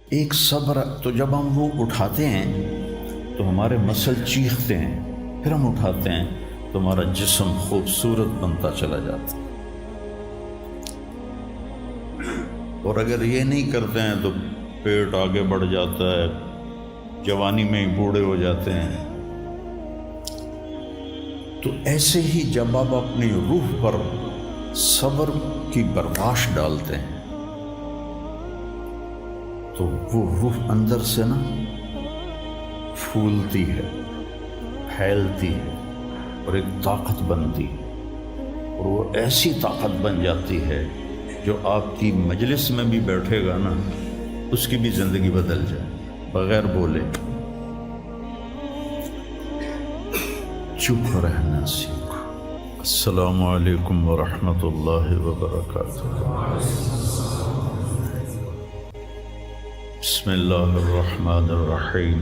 ایک صبر، تو جب ہم وہ اٹھاتے ہیں تو ہمارے مسل چیختے ہیں، پھر ہم اٹھاتے ہیں تو ہمارا جسم خوبصورت بنتا چلا جاتا ہے۔ اور اگر یہ نہیں کرتے ہیں تو پیٹ آگے بڑھ جاتا ہے، جوانی میں ہی بوڑھے ہو جاتے ہیں۔ تو ایسے ہی جب آپ اپنی روح پر صبر کی برباش ڈالتے ہیں تو وہ روح اندر سے نا پھولتی ہے، پھیلتی ہے اور ایک طاقت بنتی ہے، اور وہ ایسی طاقت بن جاتی ہے جو آپ کی مجلس میں بھی بیٹھے گا نا اس کی بھی زندگی بدل جائے بغیر بولے۔ چپ رہنا سیکھو۔ السلام علیکم ورحمۃ اللہ وبرکاتہ۔ بسم اللہ الرحمن الرحیم،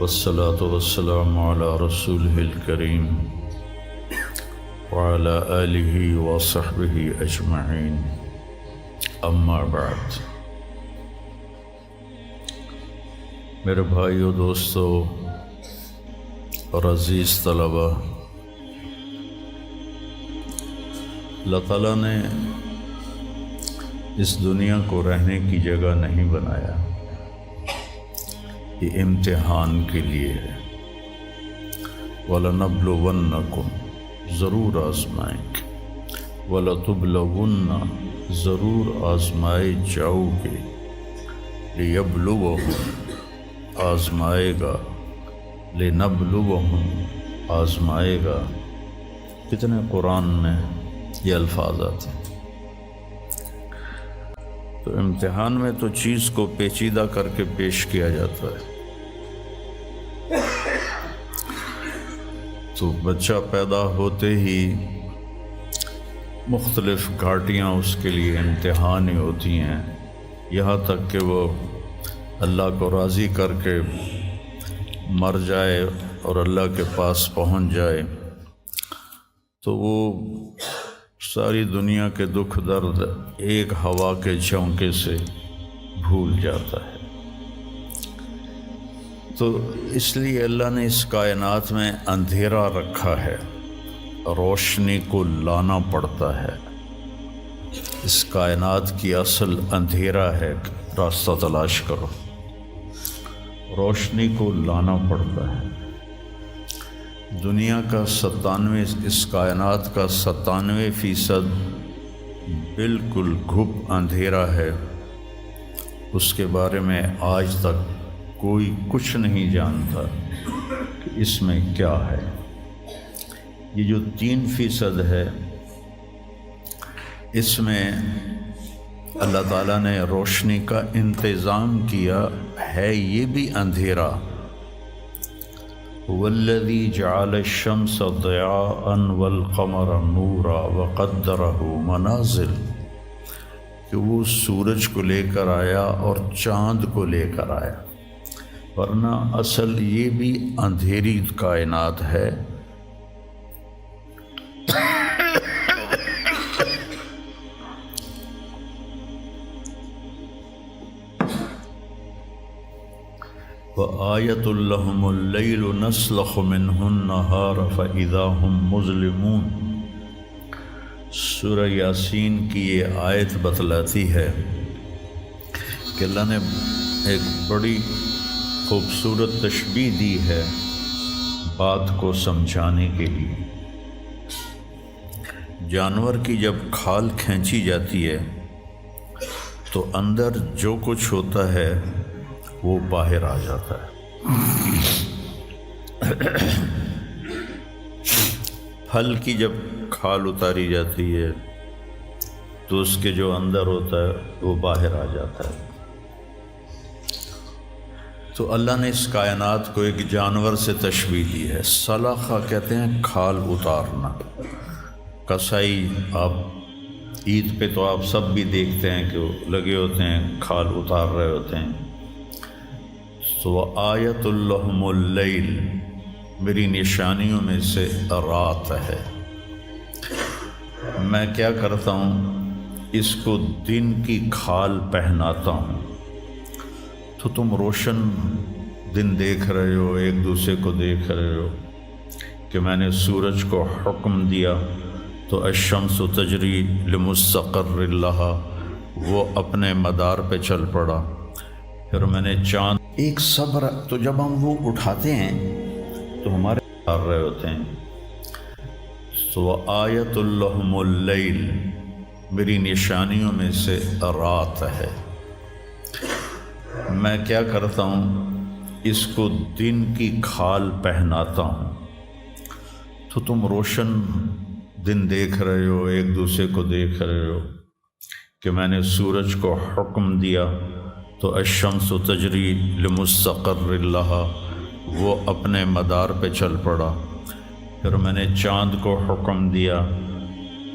والصلاة والسلام علی رسولہ الکریم وعلی آلہ وصحبہ اجمعین، اما بعد۔ میرے بھائیو، دوستو اور عزیز طلبہ، اللہ تعالیٰ نے اس دنیا کو رہنے کی جگہ نہیں بنایا، یہ امتحان کے لیے ہے۔ وَلَنَبْلُوَنَّكُمْ، ضرور آزمائیں گے، وَلَتُبْلَوُنَّ، ضرور آزمائے جاؤ گے، لِيَبْلُوَهُمْ، آزمائے گا، لِنَبْلُوَهُمْ، آزمائے گا۔ کتنے قرآن میں یہ الفاظ آتے ہیں۔ تو امتحان میں تو چیز کو پیچیدہ کر کے پیش کیا جاتا ہے۔ تو بچہ پیدا ہوتے ہی مختلف گھاٹیاں اس کے لیے امتحان ہی ہوتی ہیں، یہاں تک کہ وہ اللہ کو راضی کر کے مر جائے اور اللہ کے پاس پہنچ جائے تو وہ ساری دنیا کے دکھ درد ایک ہوا کے جھونکے سے بھول جاتا ہے۔ تو اس لیے اللہ نے اس کائنات میں اندھیرا رکھا ہے، روشنی کو لانا پڑتا ہے۔ اس کائنات کی اصل اندھیرا ہے، راستہ تلاش کرو، روشنی کو لانا پڑتا ہے۔ دنیا کا 97، اس کائنات کا 97% بالکل گھپ اندھیرا ہے، اس کے بارے میں آج تک کوئی کچھ نہیں جانتا کہ اس میں کیا ہے۔ یہ جو 3% ہے، اس میں اللہ تعالیٰ نے روشنی کا انتظام کیا ہے، یہ بھی اندھیرا۔ والذی جعل الشمس ضیاء والقمر نورا وقدرہ منازل، کہ وہ سورج کو لے کر آیا اور چاند کو لے کر آیا، ورنہ اصل یہ بھی اندھیری کائنات ہے۔ وَآیَةٌ لَهُمُ اللَّيْلُ نَسْلَخُ مِنْهُ النَّهَارَ فَإِذَا هُمْ مُظْلِمُونَ۔ سورہ یاسین کی یہ آیت بتلاتی ہے کہ اللہ نے ایک بڑی خوبصورت تشبیہ دی ہے بات کو سمجھانے کے لیے۔ جانور کی جب کھال کھینچی جاتی ہے تو اندر جو کچھ ہوتا ہے وہ باہر آ جاتا ہے۔ پھل کی جب کھال اتاری جاتی ہے تو اس کے جو اندر ہوتا ہے وہ باہر آ جاتا ہے۔ تو اللہ نے اس کائنات کو ایک جانور سے تشبیہ دی ہے۔ سلاخہ کہتے ہیں کھال اتارنا۔ کسائی، آپ عید پہ تو آپ سب بھی دیکھتے ہیں کہ وہ لگے ہوتے ہیں، کھال اتار رہے ہوتے ہیں۔ تو آیت لہم اللیل، میری نشانیوں میں سے رات ہے۔ میں کیا کرتا ہوں، اس کو دن کی کھال پہناتا ہوں، تو تم روشن دن دیکھ رہے ہو، ایک دوسرے کو دیکھ رہے ہو کہ میں نے سورج کو حکم دیا تو الشمس تجری لمستقر لہا، وہ اپنے مدار پہ چل پڑا۔ پھر میں نے چاند ایک صبر، تو جب ہم وہ اٹھاتے ہیں تو ہمارے آ رہے ہوتے ہیں۔ سو آیت اللہم اللیل، میری نشانیوں میں سے رات ہے۔ میں کیا کرتا ہوں، اس کو دن کی کھال پہناتا ہوں، تو تم روشن دن دیکھ رہے ہو، ایک دوسرے کو دیکھ رہے ہو کہ میں نے سورج کو حکم دیا تو الشمس تجری لمستقر لہا، وہ اپنے مدار پہ چل پڑا۔ پھر میں نے چاند کو حکم دیا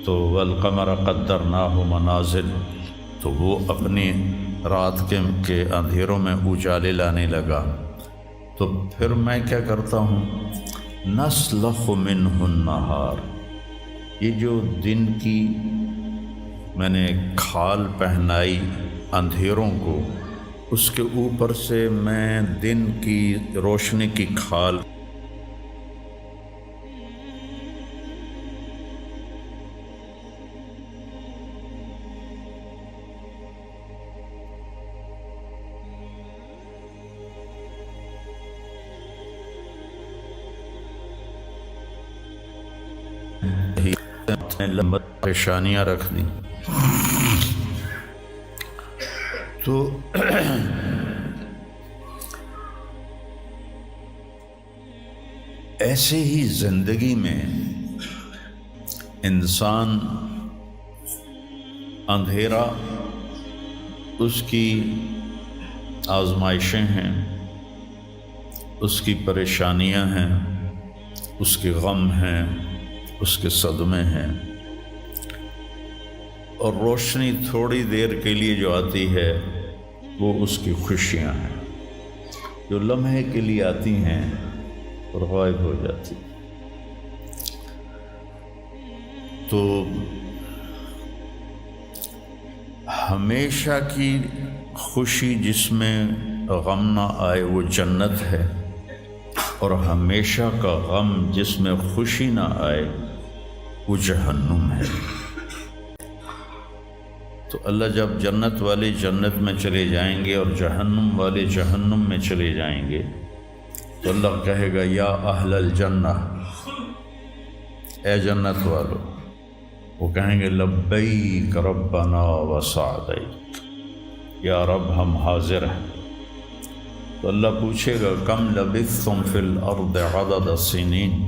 تو والقمر قدرناہ منازل، تو وہ اپنی رات کے اندھیروں میں اجالے لانے لگا۔ تو پھر میں کیا کرتا ہوں، نسلخ منہ النہار، یہ جو دن کی میں نے کھال پہنائی اندھیروں کو، اس کے اوپر سے میں دن کی روشنی کی کھال لمبی پریشانیاں رکھ دیں۔ تو ایسے ہی زندگی میں انسان اندھیرا اس کی آزمائشیں ہیں، اس کی پریشانیاں ہیں، اس کے غم ہیں، اس کے صدمے ہیں، اور روشنی تھوڑی دیر کے لیے جو آتی ہے وہ اس کی خوشیاں ہیں، جو لمحے کے لیے آتی ہیں اور غائب ہو جاتی۔ تو ہمیشہ کی خوشی جس میں غم نہ آئے وہ جنت ہے، اور ہمیشہ کا غم جس میں خوشی نہ آئے وہ جہنم ہے۔ تو اللہ جب جنت والے جنت میں چلے جائیں گے اور جہنم والے جہنم میں چلے جائیں گے تو اللہ کہے گا یا اہل الجنہ، اے جنت والو، وہ کہیں گے لبیک ربنا وسعدیک، یا رب ہم حاضر ہیں۔ تو اللہ پوچھے گا کم لبثتم فی الارض عدد السنین،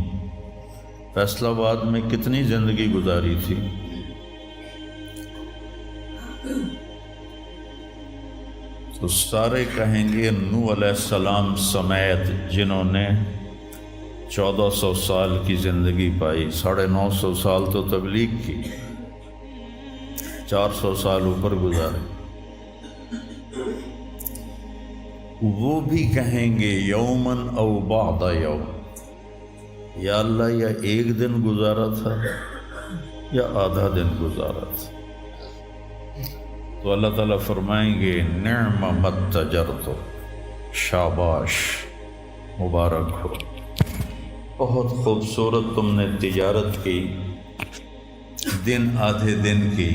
فیصل آباد میں کتنی زندگی گزاری تھی؟ تو سارے کہیں گے نوح علیہ السلام سمیت، جنہوں نے 1400 سال کی زندگی پائی، 950 سال تو تبلیغ کی، 400 سال اوپر گزارے، وہ بھی کہیں گے یومن او بعد یوم، یا اللہ یا ایک دن گزارا تھا یا آدھا دن گزارا تھا۔ تو اللہ تعالیٰ فرمائیں گے نعم متجرت، شاباش، مبارک ہو، بہت خوبصورت تم نے تجارت کی، دن آدھے دن کی،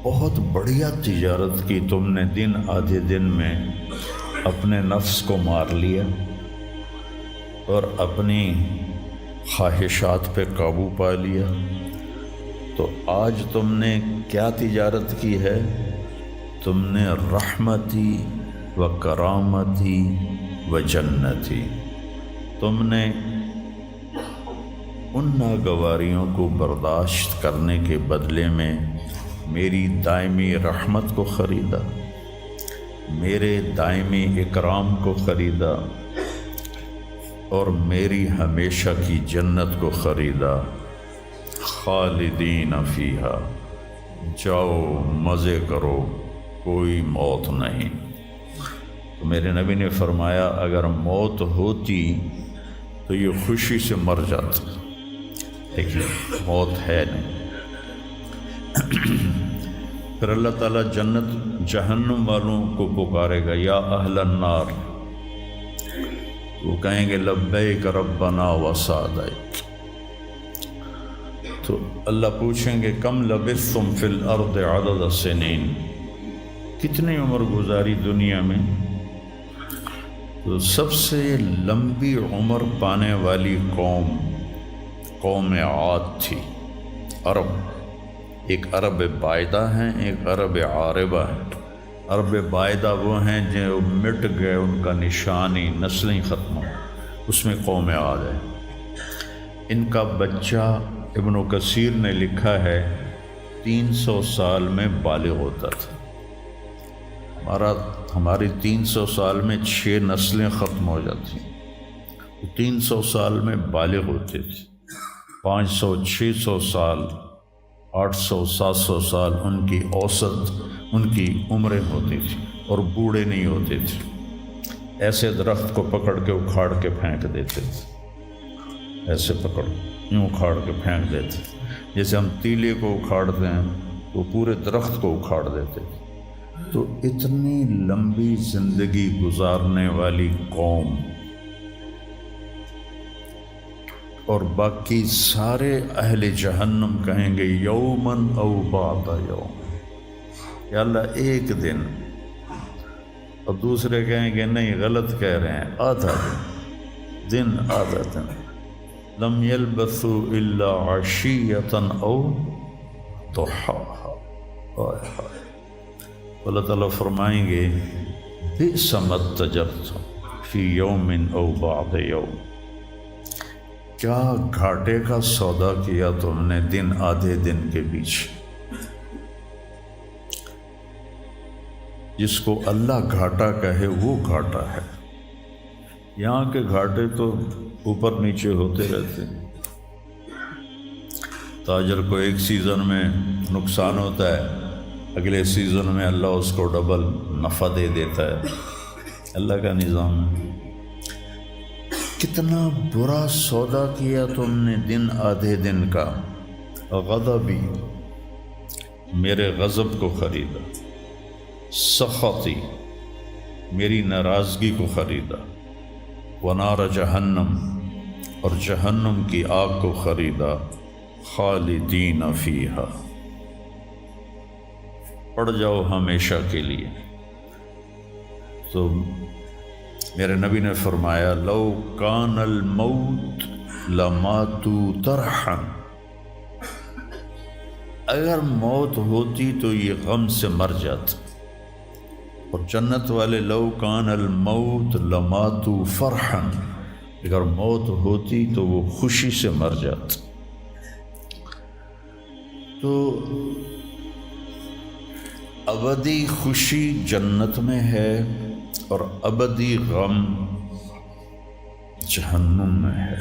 بہت بڑھیا تجارت کی تم نے، دن آدھے دن میں اپنے نفس کو مار لیا اور اپنی خواہشات پہ قابو پا لیا۔ تو آج تم نے کیا تجارت کی ہے؟ تم نے رحمتی و کرامتی و جنتی، تم نے ان ناگواریوں کو برداشت کرنے کے بدلے میں میری دائمی رحمت کو خریدا، میرے دائمی اکرام کو خریدا، اور میری ہمیشہ کی جنت کو خریدا۔ خالدین فیہا، جاؤ مزے کرو، کوئی موت نہیں۔ تو میرے نبی نے فرمایا اگر موت ہوتی تو یہ خوشی سے مر جاتا، لیکن موت ہے نہیں۔ پھر اللہ تعالیٰ جنت جہنم والوں کو پکارے گا، یا اہل النار، وہ کہیں گے لبیک ربنا وسعدیک۔ تو اللہ پوچھیں گے کم لبثتم فی الارض عدد السنین، کتنی عمر گزاری دنیا میں؟ تو سب سے لمبی عمر پانے والی قوم عاد تھی، عرب۔ ایک عرب بائدہ ہیں، ایک عرب عاربہ ہے۔ عرب بائدہ وہ ہیں جو مٹ گئے، ان کا نشانی نسلیں ختم ہو، اس میں قوم عاد ہے۔ ان کا بچہ ابن کثیر نے لکھا ہے 300 سال میں بالغ ہوتا تھا۔ ہماری 300 سال میں 6 نسلیں ختم ہو جاتی، 300 سال میں بالغ ہوتے تھے۔ 500 600 سال 800 700 سال ان کی اوسط ان کی عمریں ہوتی تھی، اور بوڑھے نہیں ہوتے تھے۔ ایسے درخت کو پکڑ کے اکھاڑ کے پھینک دیتے تھے، ایسے پکڑ یوں اکھاڑ کے پھینک دیتے تھے، جیسے ہم تیلے کو اکھاڑتے ہیں وہ پورے درخت کو اکھاڑ دیتے تھے۔ تو اتنی لمبی زندگی گزارنے والی قوم، اور باقی سارے اہل جہنم کہیں گے یومن او بعد یوم، یا اللہ ایک دن، اور دوسرے کہیں گے نہیں غلط کہہ رہے ہیں، آدھا دن آدھا دن۔ لم یلبثوا الا عشیۃ او ضحاها۔ اللہ تعالیٰ فرمائیں گے بئس ما اتجرتم فی یوم او بعد یوم، کیا گھاٹے کا سودا کیا تم نے دن آدھے دن کے بیچ۔ جس کو اللہ گھاٹا کہے وہ گھاٹا ہے، یہاں کے گھاٹے تو اوپر نیچے ہوتے رہتے ہیں۔ تاجر کو ایک سیزن میں نقصان ہوتا ہے، اگلے سیزن میں اللہ اس کو ڈبل نفع دے دیتا ہے، اللہ کا نظام ہے۔ کتنا برا سودا کیا تم نے دن آدھے دن کا۔ غضبی، میرے غضب کو خریدا، سخطی، میری ناراضگی کو خریدا، ونار جہنم، اور جہنم کی آگ کو خریدا، خالدین فیہا، پڑ جاؤ ہمیشہ کے لیے۔ تو میرے نبی نے فرمایا لو کان الموت لماتوا طرحا، اگر موت ہوتی تو یہ غم سے مر جاتا۔ اور جنت والے لو کان الموت لماتوا فرحا، اگر موت ہوتی تو وہ خوشی سے مر جاتا۔ تو ابدی خوشی جنت میں ہے، اور ابدی غم جہنم میں ہے۔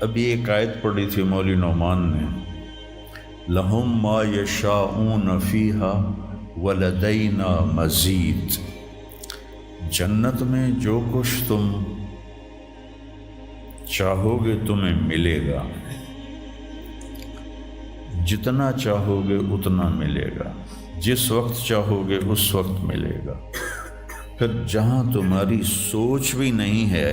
ابھی ایک آیت پڑھی تھی مولوی نعمان نے، لہم ما یشاءون فیہا ولدینا مزید، جنت میں جو کچھ تم چاہو گے تمہیں ملے گا، جتنا چاہو گے اتنا ملے گا، جس وقت چاہو گے اس وقت ملے گا۔ پھر جہاں تمہاری سوچ بھی نہیں ہے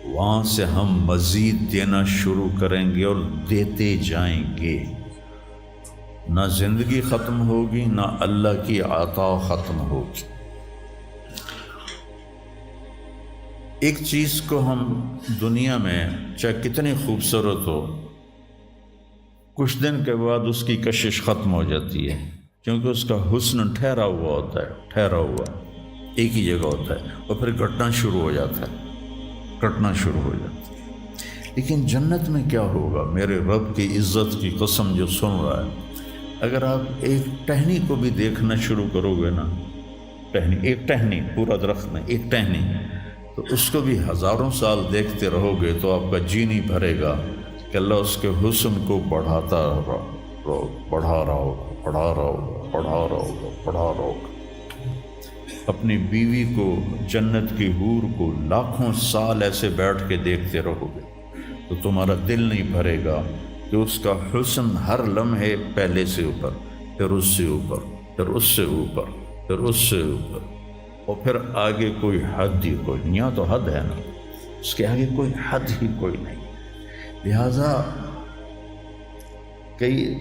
وہاں سے ہم مزید دینا شروع کریں گے، اور دیتے جائیں گے۔ نہ زندگی ختم ہوگی، نہ اللہ کی عطا ختم ہوگی۔ ایک چیز کو ہم دنیا میں چاہے کتنی خوبصورت ہو، کچھ دن کے بعد اس کی کشش ختم ہو جاتی ہے، کیونکہ اس کا حسن ٹھہرا ہوا ہوتا ہے، ٹھہرا ہوا ایک ہی جگہ ہوتا ہے، اور پھر کٹنا شروع ہو جاتا ہے، کٹنا شروع ہو جاتا ہے۔ لیکن جنت میں کیا ہوگا؟ میرے رب کی عزت کی قسم جو سن رہا ہے، اگر آپ ایک ٹہنی کو بھی دیکھنا شروع کرو گے نا، ایک ٹہنی، پورا درخت نہیں، ایک ٹہنی، تو اس کو بھی ہزاروں سال دیکھتے رہو گے تو آپ کا جی نہیں بھرے گا کہ اللہ اس کے حسن کو بڑھاتا رہو، بڑھا رہا ہوگا، بڑھا رہا ہوگا، بڑھا رہا ہوگا، بڑھا رہا ہوگا۔ اپنی بیوی کو، جنت کی حور کو لاکھوں سال ایسے بیٹھ کے دیکھتے رہو گے تو تمہارا دل نہیں بھرے گا کہ اس کا حسن ہر لمحے پہلے سے اوپر، پھر اس سے اوپر، پھر اس سے اوپر، پھر اس سے اوپر، اور پھر آگے کوئی حد ہی کوئی نہیں۔ یہاں تو حد ہے نا، اس کے آگے کوئی حد ہی کوئی نہیں۔ لہٰذا کئی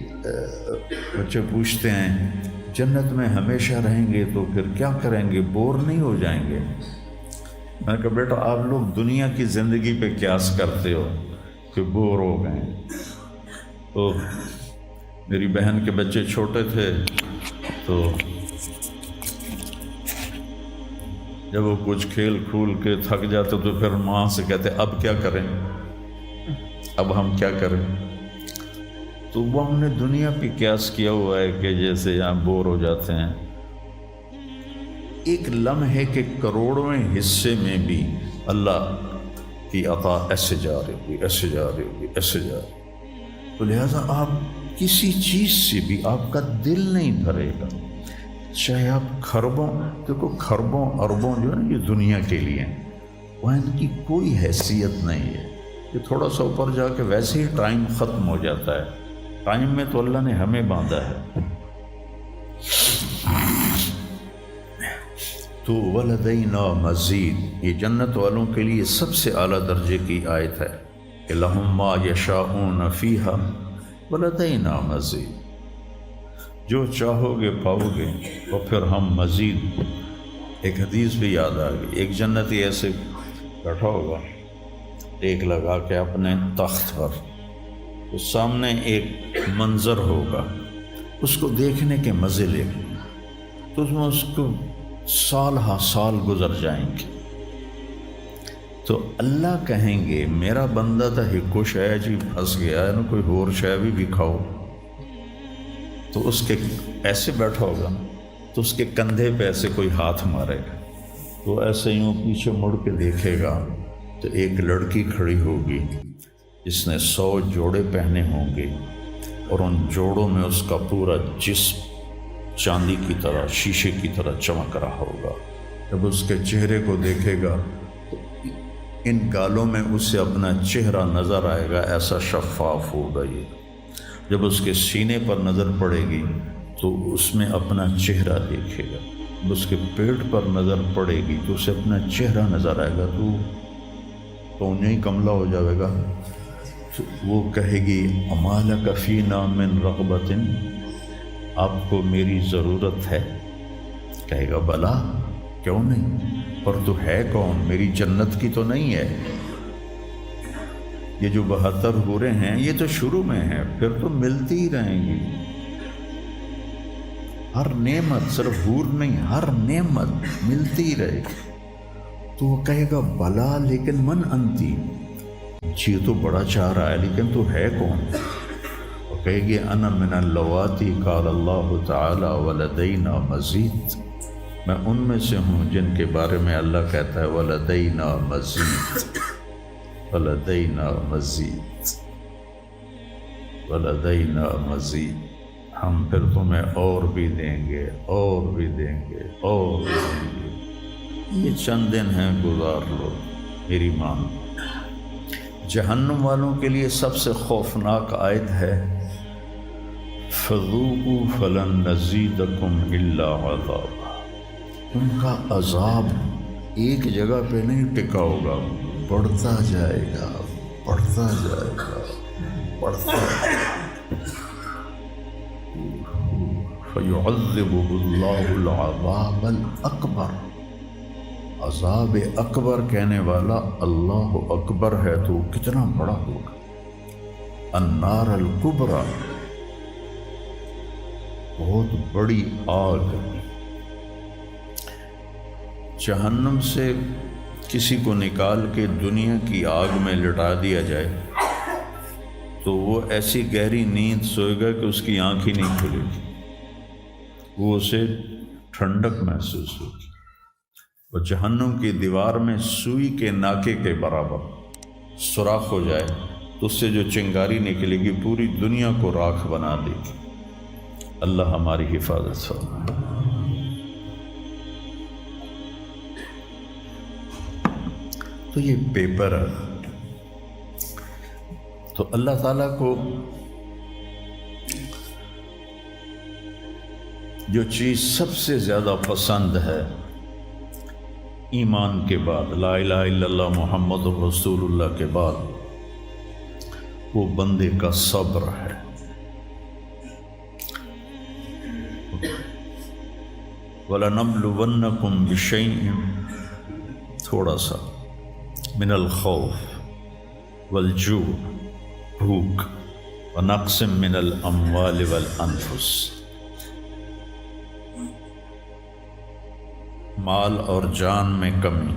بچے پوچھتے ہیں جنت میں ہمیشہ رہیں گے تو پھر کیا کریں گے، بور نہیں ہو جائیں گے؟ میں نے کہا بیٹا آپ لوگ دنیا کی زندگی پہ قیاس کرتے ہو کہ بور ہو گئے۔ تو میری بہن کے بچے چھوٹے تھے تو جب وہ کچھ کھیل کھول کے تھک جاتے تو پھر ماں سے کہتے اب کیا کریں، اب ہم کیا کریں؟ تو وہ ہم نے دنیا پہ قیاس کیا ہوا ہے کہ جیسے یہاں بور ہو جاتے ہیں۔ ایک لمحے کے کروڑویں حصے میں بھی اللہ کی عطا ایسے جا رہی ہوگی، ایسے جا رہی ہوگی، ایسے جا رہی۔ تو لہٰذا آپ کسی چیز سے بھی آپ کا دل نہیں بھرے گا، چاہے آپ کھربوں، دیکھو کھربوں اربوں جو ہے نا یہ دنیا کے لیے وہ ان کی کوئی حیثیت نہیں ہے۔ یہ تھوڑا سا اوپر جا کے ویسے ہی ٹائم ختم ہو جاتا ہے۔ ٹائم میں تو اللہ نے ہمیں باندھا ہے۔ تو ولدینا مزید، یہ جنت والوں کے لیے سب سے اعلیٰ درجے کی آیت ہے کہ لہم ما یشاءون فیہا ولدینا مزید، جو چاہو گے پاؤ گے، اور پھر ہم مزید۔ ایک حدیث بھی یاد آ گئی، ایک جنتی ایسے بیٹھا ہوگا ٹیک لگا کے اپنے تخت پر، تو سامنے ایک منظر ہوگا، اس کو دیکھنے کے مزے لے گا، تو اس میں اس کو سال ہا سال گزر جائیں گے۔ تو اللہ کہیں گے میرا بندہ تھا ہکو شے جی پھنس گیا ہے نا، کوئی اور شے بھی کھاؤ۔ تو اس کے ایسے بیٹھا ہوگا تو اس کے کندھے پہ ایسے کوئی ہاتھ مارے گا، تو ایسے یوں پیچھے مڑ کے دیکھے گا تو ایک لڑکی کھڑی ہوگی جس نے 100 جوڑے پہنے ہوں گے، اور ان جوڑوں میں اس کا پورا جسم چاندی کی طرح، شیشے کی طرح چمک رہا ہوگا۔ جب اس کے چہرے کو دیکھے گا تو ان گالوں میں اسے اپنا چہرہ نظر آئے گا، ایسا شفاف ہوگا یہ۔ جب اس کے سینے پر نظر پڑے گی تو اس میں اپنا چہرہ دیکھے گا، جب اس کے پیٹ پر نظر پڑے گی تو اسے اپنا چہرہ نظر آئے گا، تو انہیں ہی کملا ہو جائے گا۔ تو وہ کہے گی اما لک فینا من رغبۃ، آپ کو میری ضرورت ہے؟ کہے گا بلا، کیوں نہیں، پر تو ہے کون، میری جنت کی تو نہیں ہے۔ یہ جو 72 حوریں ہیں یہ تو شروع میں ہیں، پھر تو ملتی ہی رہیں گی۔ ہر نعمت، صرف حور نہیں، ہر نعمت ملتی ہی رہے گی۔ تو وہ کہے گا بلا لیکن من انتی، جی تو بڑا چاہ رہا ہے لیکن تو ہے کون؟ وہ کہے گی انا من اللواتی قال اللہ تعالی ولدینا مزید، میں ان میں سے ہوں جن کے بارے میں اللہ کہتا ہے ولدینا مزید، ولدینا مزید، ولدینا مزید، ہم پھر تمہیں اور بھی دیں گے، اور بھی دیں گے، اور بھی دیں گے۔ یہ چند دن ہیں، گزار لو میری ماں۔ جہنم والوں کے لیے سب سے خوفناک آیت ہے فذوقوا فلن نزیدکم الا عذابا، ان کا عذاب ایک جگہ پہ نہیں ٹکا ہوگا، بڑھتا جائے گا، بڑھتا جائے گا، بڑھتا جائے گا۔ فَيُعَذِّبُهُ اللَّهُ الْعَذَابَ الْأَكْبَرَ، عذاب اکبر کہنے والا اللہ اکبر ہے تو کتنا بڑا ہوگا۔ النار الکبریٰ، بہت بڑی آگ۔ جہنم سے کسی کو نکال کے دنیا کی آگ میں لٹا دیا جائے تو وہ ایسی گہری نیند سوئے گا کہ اس کی آنکھ ہی نہیں کھلے گی، وہ اسے ٹھنڈک محسوس ہوگی۔ اور جہنم کی دیوار میں سوئی کے ناکے کے برابر سوراخ ہو جائے تو اس سے جو چنگاری نکلے گی پوری دنیا کو راکھ بنا دے گی۔ اللہ ہماری حفاظت فرمائے۔ تو یہ پیپر ہے. تو اللہ تعالیٰ کو جو چیز سب سے زیادہ پسند ہے ایمان کے بعد، لا الہ الا اللہ محمد رسول اللہ کے بعد، وہ بندے کا صبر ہے. وَلَنَبْلُوَنَّكُمْ بِشَيْءٍ، تھوڑا سا، من الخوف والجوع، بھوک، ونقص من الاموال والانفس، مال اور جان میں کمی.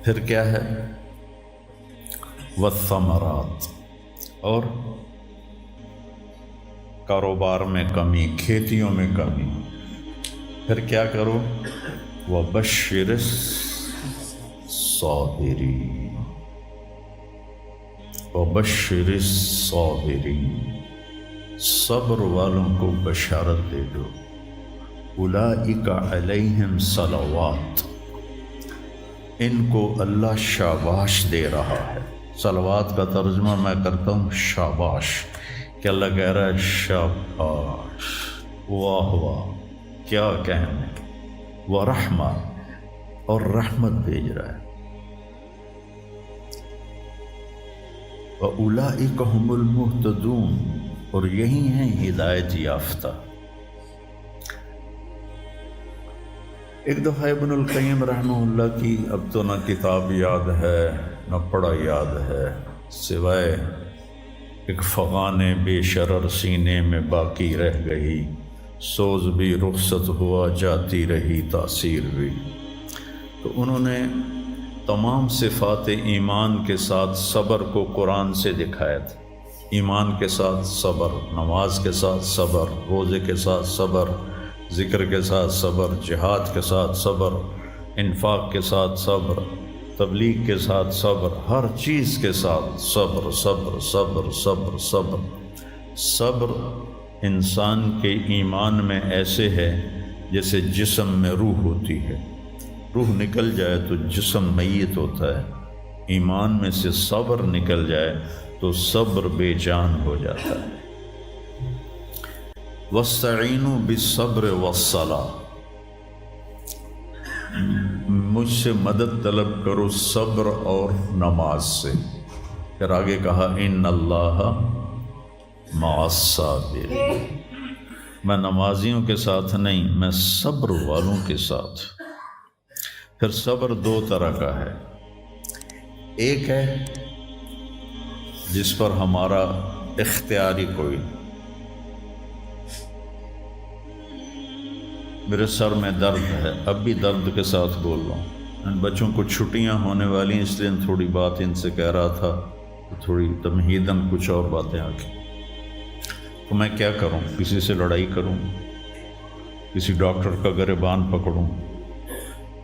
پھر کیا ہے؟ والثمرات، اور کاروبار میں کمی، کھیتیوں میں کمی. پھر کیا کرو؟ وَبَشِّرِ الصَّابِرِينَ، وَبَشِّرِ الصَّابِرِينَ، صبر والوں کو بشارت دے دو. اولئک علیہم صلوات، ان کو اللہ شاباش دے رہا ہے. صلوات کا ترجمہ میں کرتا ہوں شاباش، کہ اللہ کہہ رہا ہے شاباش، واہ واہ، کیا کہنے. ورحمہ، اور رحمت بھیج رہا ہے. وَأُولَئِكَ هُمُ الْمُهْتَدُونَ، اور یہی ہیں ہدایت یافتہ. ایک دفعہ ابن القیم رحمہ اللہ کی اب تو نہ کتاب یاد ہے نہ پڑھا یاد ہے، سوائے ایک فغان بے شرر سینے میں باقی رہ گئی، سوز بھی رخصت ہوا جاتی رہی تاثیر بھی. تو انہوں نے تمام صفات ایمان کے ساتھ صبر کو قرآن سے دکھایا تھا. ایمان کے ساتھ صبر، نماز کے ساتھ صبر، روزے کے ساتھ صبر، ذکر کے ساتھ صبر، جہاد کے ساتھ صبر، انفاق کے ساتھ صبر، تبلیغ کے ساتھ صبر، ہر چیز کے ساتھ صبر صبر صبر صبر صبر. صبر انسان کے ایمان میں ایسے ہے جیسے جسم میں روح ہوتی ہے. روح نکل جائے تو جسم میت ہوتا ہے، ایمان میں سے صبر نکل جائے تو صبر بے جان ہو جاتا ہے. وَاسْتَعِینُوا بِالصَّبْرِ وَالصَّلَاةِ، مجھ سے مدد طلب کرو صبر اور نماز سے. پھر آگے کہا اِنَّ اللَّهَ مَعَ الصَّابِرِينَ، میں نمازیوں کے ساتھ نہیں، میں صبر والوں کے ساتھ. پھر صبر دو طرح کا ہے. ایک ہے جس پر ہمارا اختیاری کوئی، میرے سر میں درد ہے، اب بھی درد کے ساتھ بول رہا ہوں. ان بچوں کو چھٹیاں ہونے والی ہیں، اس لیے تھوڑی بات ان سے کہہ رہا تھا، تھوڑی تمہیداً کچھ اور باتیں آ گئی. تو میں کیا کروں؟ کسی سے لڑائی کروں؟ کسی ڈاکٹر کا گریبان پکڑوں؟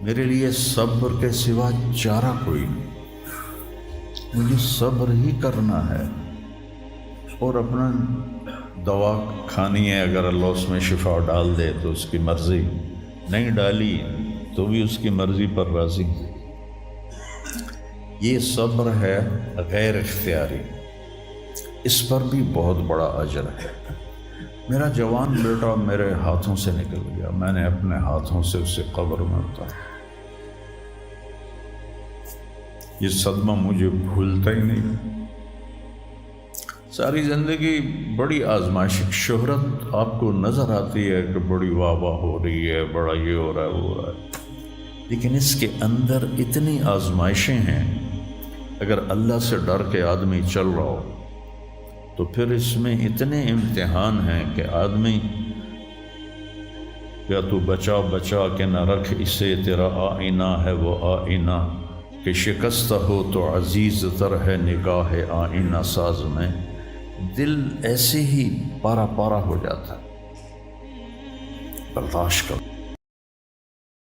میرے لیے صبر کے سوا چارہ کوئی نہیں. مجھے صبر ہی کرنا ہے اور اپنا دوا کھانی ہے. اگر اللہ اس میں شفا ڈال دے تو اس کی مرضی، نہیں ڈالی تو بھی اس کی مرضی پر راضی. یہ صبر ہے غیر اختیاری، اس پر بھی بہت بڑا اجر ہے. میرا جوان بیٹا میرے ہاتھوں سے نکل گیا، میں نے اپنے ہاتھوں سے اسے قبر میں اتارا. یہ صدمہ مجھے بھولتا ہی نہیں. ساری زندگی بڑی آزمائش، شہرت آپ کو نظر آتی ہے کہ بڑی واہ واہ ہو رہی ہے، بڑا یہ ہو رہا ہے وہ ہو رہا ہے، لیکن اس کے اندر اتنی آزمائشیں ہیں. اگر اللہ سے ڈر کے آدمی چل رہا ہو تو پھر اس میں اتنے امتحان ہیں کہ آدمی یا تو بچا بچا کے نہ رکھ اسے، تیرا آئینہ ہے وہ آئینہ، کہ شکستہ ہو تو عزیز تر ہے نگاہ آئینہ ساز میں. دل ایسے ہی پارا پارا ہو جاتا ہے. برداشت کرو.